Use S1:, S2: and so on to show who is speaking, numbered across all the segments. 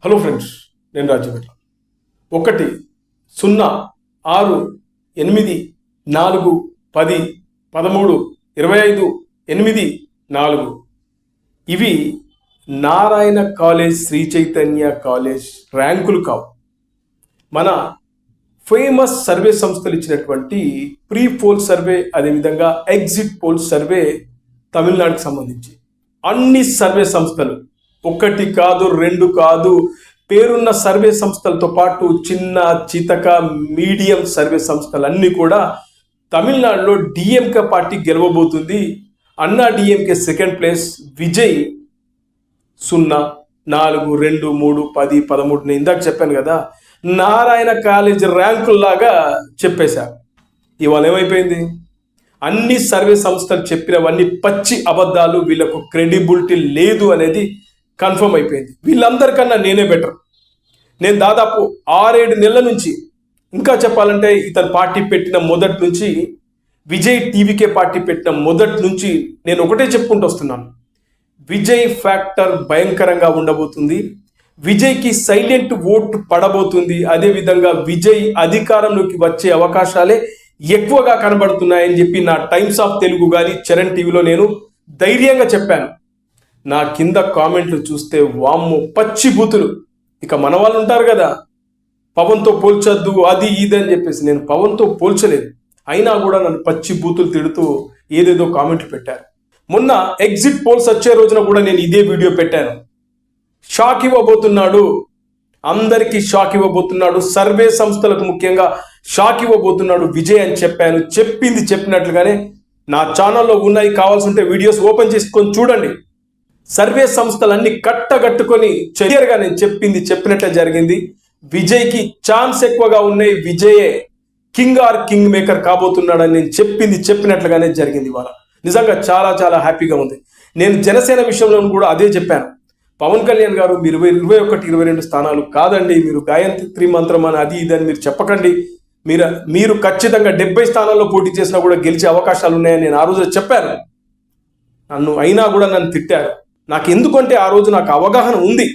S1: Hello friends, నేను రాజు. 1 0 6 8 4 10 13 25 8 4 ఇవి Narayana college, Shri Chaitanya college ర్యాంకులు కావు. మన ఫేమస్ సర్వే సంస్థలు ఇచ్చినటువంటి ప్రీ పోల్ సర్వే, అదేవిధంగా ఎగ్జిట్ పోల్ సర్వే తమిళనాడుకు సంబంధించి అన్ని సర్వే సంస్థలు, 1 కాదు 2 కాదు, పేరున్న సర్వే సంస్థలతో పాటు చిన్న చితక మీడియం సర్వే సంస్థలన్నీ కూడా తమిళనాడులో డిఎంకే పార్టీ గెలవబోతుంది. అన్నా డిఎంకే సెకండ్ ప్లేస్, విజయ్ 0 4 2 3 10 13. నేను ఇందాక చెప్పాను కదా, నారాయణ కాలేజ్ ర్యాంకుల్లాగా చెప్పేశారు. ఇవాళ ఏమైపోయింది? అన్ని సర్వే సంస్థలు చెప్పినవన్నీ పచ్చి అబద్ధాలు, వీళ్ళకు క్రెడిబిలిటీ లేదు అనేది కన్ఫర్మ్ అయిపోయింది. వీళ్ళందరికన్నా నేనే బెటర్. నేను దాదాపు 6-7 నెలల నుంచి, ఇంకా చెప్పాలంటే ఇతను పార్టీ పెట్టిన మొదటి నుంచి, విజయ్ టీవీకే పార్టీ పెట్టిన మొదటి నుంచి నేను ఒకటే చెప్పుకుంటూ వస్తున్నాను. విజయ్ ఫ్యాక్టర్ భయంకరంగా ఉండబోతుంది. విజయ్కి సైలెంట్ ఓట్ పడబోతుంది. అదేవిధంగా విజయ్ అధికారంలోకి వచ్చే అవకాశాలే ఎక్కువగా కనబడుతున్నాయని చెప్పి నా టైమ్స్ ఆఫ్ తెలుగు కానీ చరణ్ టీవీలో నేను ధైర్యంగా చెప్పాను. నా కింద కామెంట్లు చూస్తే వామ్మో పచ్చి బూతులు. ఇక మన వాళ్ళు ఉంటారు కదా, పవన్తో పోల్చొద్దు అది ఇది అని చెప్పేసి. నేను పవన్తో పోల్చలేదు, అయినా కూడా నన్ను పచ్చి బూతులు తిడుతూ ఏదేదో కామెంట్లు పెట్టారు. మొన్న ఎగ్జిట్ పోల్స్ వచ్చే రోజున కూడా నేను ఇదే వీడియో పెట్టాను. షాక్ ఇవ్వబోతున్నాడు, అందరికీ షాక్ ఇవ్వబోతున్నాడు, సర్వే సంస్థలకు ముఖ్యంగా షాక్ ఇవ్వబోతున్నాడు విజయ్ అని చెప్పాను. చెప్పింది చెప్పినట్లుగానే నా ఛానల్లో ఉన్నాయి, కావాల్సి ఉంటే వీడియోస్ ఓపెన్ చేసుకొని చూడండి. సర్వే సంస్థలన్నీ కట్టగట్టుకొని క్లియర్గా నేను చెప్పింది చెప్పినట్లే జరిగింది. విజయ్కి ఛాన్స్ ఎక్కువగా ఉన్నాయి, విజయే కింగ్ ఆర్ కింగ్ మేకర్ కాబోతున్నాడని నేను చెప్పింది చెప్పినట్లుగానే జరిగింది. ఇవాళ నిజంగా చాలా చాలా హ్యాపీగా ఉంది. నేను జనసేన విషయంలో కూడా అదే చెప్పాను. పవన్ కళ్యాణ్ గారు మీరు 21, 22 స్థానాలు కాదండి, మీరు గాయత్రి మంత్రం అని అది ఇది అని మీరు చెప్పకండి, మీరు ఖచ్చితంగా 70 స్థానాల్లో పోటీ చేసినా కూడా గెలిచే అవకాశాలు ఉన్నాయని నేను ఆ రోజు చెప్పాను. అయినా కూడా నన్ను తిట్టారు. నాకు ఎందుకంటే ఆ రోజు నాకు అవగాహన ఉంది.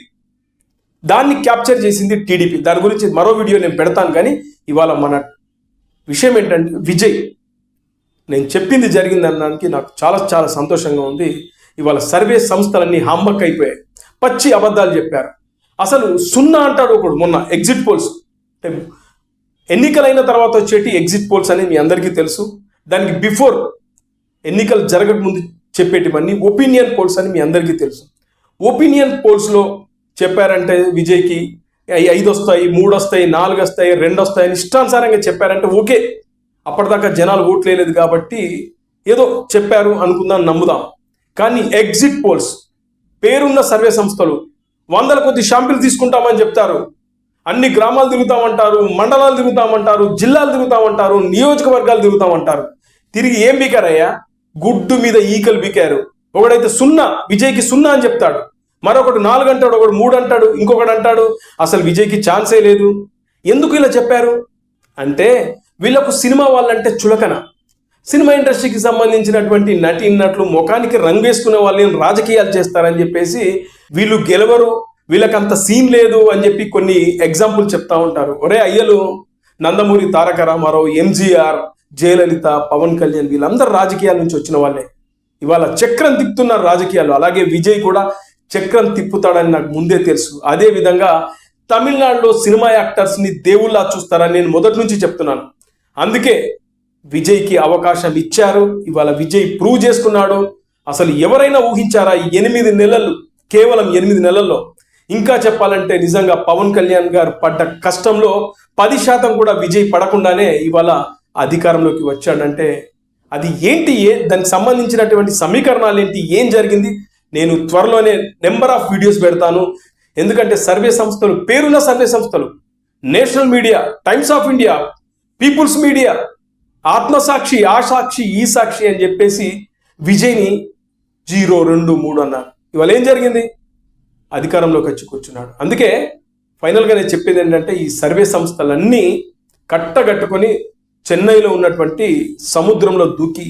S1: దాన్ని క్యాప్చర్ చేసింది టీడీపీ. దాని గురించి మరో వీడియో నేను పెడతాను. కానీ ఇవాళ మన విషయం ఏంటంటే, విజయ్ నేను చెప్పింది జరిగింది అనడానికి నాకు చాలా చాలా సంతోషంగా ఉంది. ఇవాళ సర్వే సంస్థలన్నీ హమ్మక్ అయిపోయాయి, పచ్చి అబద్ధాలు చెప్పారు. అసలు 0 అంటాడు ఒకడు. మొన్న ఎగ్జిట్ పోల్స్, ఎన్నికలైన తర్వాత వచ్చేటి ఎగ్జిట్ పోల్స్ అని మీ అందరికీ తెలుసు. దానికి బిఫోర్ ఎన్నికలు జరగకముందు చెప్పేటివన్నీ ఒపీనియన్ పోల్స్ అని మీ అందరికీ తెలుసు. ఒపీనియన్ పోల్స్లో చెప్పారంటే విజయ్కి 5 వస్తాయి, 3 వస్తాయి, 4 వస్తాయి, 2 వస్తాయి అని ఇష్టానుసారంగా చెప్పారంటే ఓకే, అప్పటిదాకా జనాలు ఓట్లేదు కాబట్టి ఏదో చెప్పారు అనుకుందాం, నమ్ముదాం. కానీ ఎగ్జిట్ పోల్స్, పేరున్న సర్వే సంస్థలు 100ల కొద్ది షాంపిల్ తీసుకుంటామని చెప్తారు. అన్ని గ్రామాలు తిరుగుతామంటారు, మండలాలు తిరుగుతామంటారు, జిల్లాలు తిరుగుతామంటారు, నియోజకవర్గాలు తిరుగుతామంటారు. తిరిగి ఏం బీకారయ్యా? గుడ్డు మీద ఈకలు బీకారు. ఒకడైతే 0, విజయ్కి 0 అని చెప్తాడు, మరొకటి 4 అంటాడు, ఒకడు 3 అంటాడు, ఇంకొకటి అంటాడు అసలు విజయ్కి ఛాన్సే లేదు. ఎందుకు ఇలా చెప్పారు అంటే, వీళ్ళకు సినిమా వాళ్ళంటే చులకన. సినిమా ఇండస్ట్రీకి సంబంధించినటువంటి నటులు ముఖానికి రంగు వేసుకునే వాళ్ళని రాజకీయాలు చేస్తారని చెప్పేసి, వీళ్ళు గెలవరు, వీళ్ళకంత సీన్ లేదు అని చెప్పి కొన్ని ఎగ్జాంపుల్ చెప్తా ఉంటారు. ఒరే అయ్యలు, నందమూరి తారక రామారావు, ఎంజీఆర్, జయలలిత, పవన్ కళ్యాణ్ వీళ్ళందరూ రాజకీయాల నుంచి వచ్చిన వాళ్ళే. ఇవాళ చక్రం తిప్పుతున్నారు రాజకీయాలు. అలాగే విజయ్ కూడా చక్రం తిప్పుతాడని నాకు ముందే తెలుసు. అదే విధంగా తమిళనాడులో సినిమా యాక్టర్స్ని దేవుళ్ళ చూస్తారని నేను మొదటి నుంచి చెప్తున్నాను. అందుకే విజయ్కి అవకాశం ఇచ్చారు. ఇవాళ విజయ్ ప్రూవ్ చేసుకున్నాడు. అసలు ఎవరైనా ఊహించారా? 8 నెలలు, కేవలం 8 నెలల్లో. ఇంకా చెప్పాలంటే నిజంగా పవన్ కళ్యాణ్ గారు పడ్డ కష్టంలో 10% కూడా విజయ్ పడకుండానే ఇవాళ అధికారంలోకి వచ్చాడంటే అది ఏంటి? దానికి సంబంధించినటువంటి సమీకరణాలు ఏంటి? ఏం జరిగింది? నేను త్వరలోనే నెంబర్ ఆఫ్ వీడియోస్ పెడతాను. ఎందుకంటే సర్వే సంస్థలు, పేరున్న సర్వే సంస్థలు, national media, Times of India, people's media, Aatmasakshi, ఆ సాక్షి, ఈ సాక్షి అని చెప్పేసి విజయ్ని 0, 2, 3 అన్నారు. ఇవాళ ఏం జరిగింది? అధికారంలోకి వచ్చి కూర్చున్నాడు. అందుకే ఫైనల్గా నేను చెప్పేది ఏంటంటే, ఈ సర్వే సంస్థలన్నీ కట్టగట్టుకొని చెన్నైలో ఉన్నటువంటి సముద్రంలో దూకి